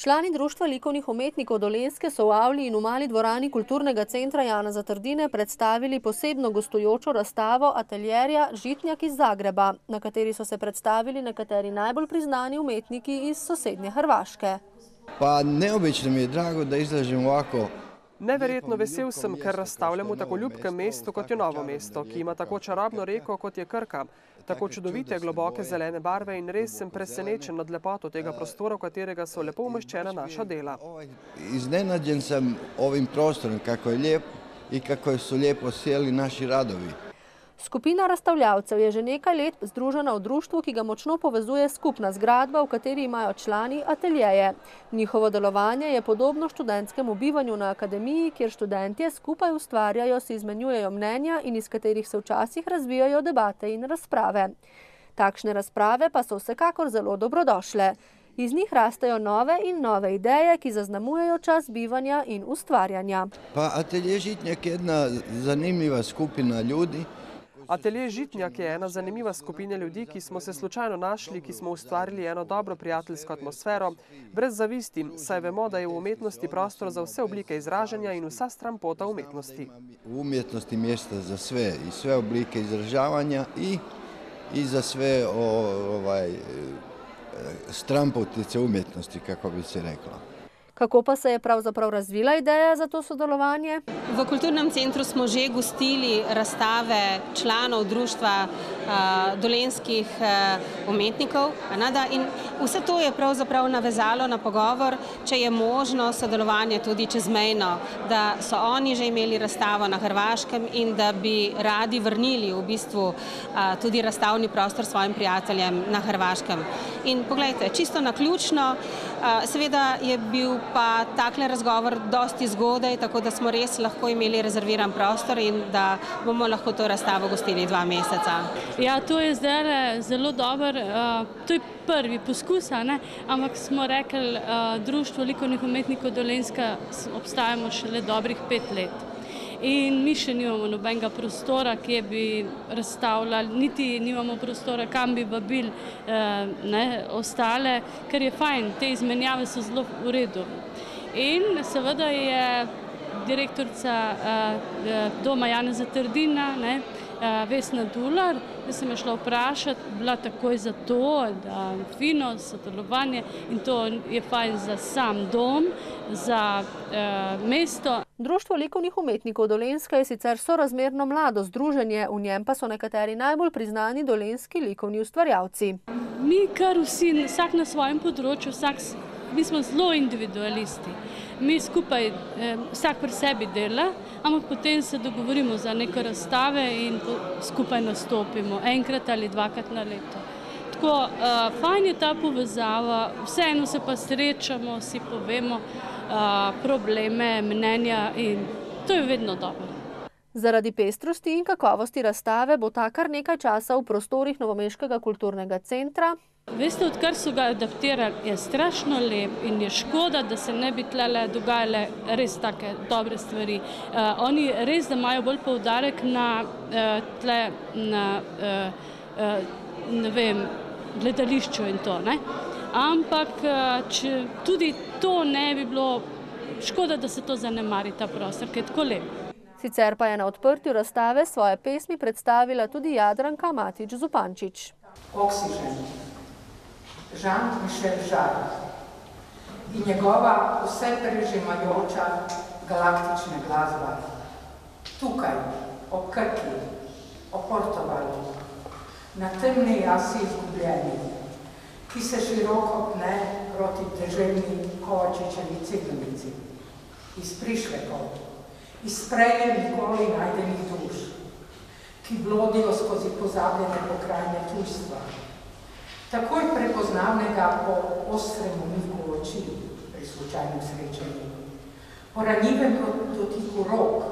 Člani Društva likovnih umetnikov Dolenjske so v avli in v mali dvorani Kulturnega centra Janeza Trdine predstavili posebno gostujočo razstavo ateljerja Žitnjak iz Zagreba, na kateri so se predstavili nekateri najbolj priznani umetniki iz sosednje Hrvaške. Pa neobično mi je drago, da izlažem ovako. Neverjetno vesel sem, ker razstavljam v tako ljubkem mestu, kot je Novo mesto, ki ima tako čarobno reko, kot je Krka, tako čudovite, globoke zelene barve in res sem presenečen nad lepoto tega prostora, v katerega so lepo umeščena naša dela. Iznenađen sem ovim prostorom, kako je lijep i kako su lijepo sjeli naši radovi. Skupina razstavljavcev je že nekaj let združena v društvu, ki ga močno povezuje skupna zgradba, v kateri imajo člani ateljeje. Njihovo delovanje je podobno študentskemu bivanju na akademiji, kjer študentje skupaj ustvarjajo, si izmenjujejo mnenja in iz katerih se včasih razvijajo debate in razprave. Takšne razprave pa so vsekakor zelo dobrodošle. Iz njih rastejo nove in nove ideje, ki zaznamujejo čas bivanja in ustvarjanja. Pa atelje Žitnjak je jedna zanimljiva skupina ljudi. Atelje Žitnjak je ena zanimiva skupina ljudi, ki smo se slučajno našli, ki smo ustvarili eno dobro prijateljsko atmosfero, brez zavisti, saj vemo, da je v umetnosti prostor za vse oblike izražanja in vsa stranpota umetnosti. U umjetnosti mjesta za sve i sve oblike izražavanja i za sve stranpotice umjetnosti, kako bi se rekla. Kako pa se je pravzaprav razvila ideja za to sodelovanje? V Kulturnem centru smo že gostili razstave članov društva dolenjskih umetnikov. In vse to je pravzaprav navezalo na pogovor, če je možno sodelovanje tudi čezmejno, da so oni že imeli razstavo na Hrvaškem in da bi radi vrnili v bistvu tudi razstavni prostor svojim prijateljem na Hrvaškem. In poglejte, čisto naključno, seveda je bil pa takle razgovor dosti zgodaj, tako da smo res lahko imeli rezerviran prostor in da bomo lahko to razstavo gostili 2 meseca. Ja, to je zdaj zelo dober, to je prvi poskus, ampak smo rekli, Društvo likovnih umetnikov Dolenjska obstajamo šele dobrih 5 let. In mi še nimamo nobenega prostora, kje bi razstavljali, niti nimamo prostora, kam bi vabili ostale, ker je fajn, te izmenjave so zelo v redu. In seveda je direktorica doma Janeza Trdina, Vesna Dular, da sem je šla vprašati, bila takoj za to, da fino sodelovanje in to je fajn za sam dom, za mesto. Društvo likovnih umetnikov Dolenjska je sicer sorazmerno mlado združenje, v njem pa so nekateri najbolj priznani dolenjski likovni ustvarjalci. Mi kar vsi, vsak na svojem področju, mi smo zelo individualisti. Mi skupaj, vsak pri sebi dela, ampak potem se dogovorimo za neke razstave in skupaj nastopimo, enkrat ali 2krat na leto. Tako, fajn je ta povezava, vseeno se pa srečamo, si povemo probleme, mnenja in to je vedno dobro. Zaradi pestrosti in kakovosti razstave bo ta kar nekaj časa v prostorih Novomeškega kulturnega centra. Veste, odkar so ga adaptirali, je strašno lep in je škoda, da se ne bi tlele dogajale res take dobre stvari. Oni res, da imajo bolj poudarek na gledališču in to, Ampak, če tudi to ne bi bilo škoda, da se to zanemari, ta prostor, ker je tako lep. Sicer pa je na odprtju razstave svoje pesmi predstavila tudi Jadranka Matić Zupančič. Oksigen, Jean-Michel Jarre in njegova vse prežemajoča galaktična glasba. Tukaj, o Krki, o Portovalu, na temni jasi izgubljeni, ki se široko pne proti deželni Kovačičevi ciglici, iz prišlekov, iz prej nikoli najdenih duš, ki blodijo skozi pozabljene pokrajine tujstva, takoj prepoznavnega po ostrem umiku oči pri slučajnem srečanju, po ranjivem dotiku rok,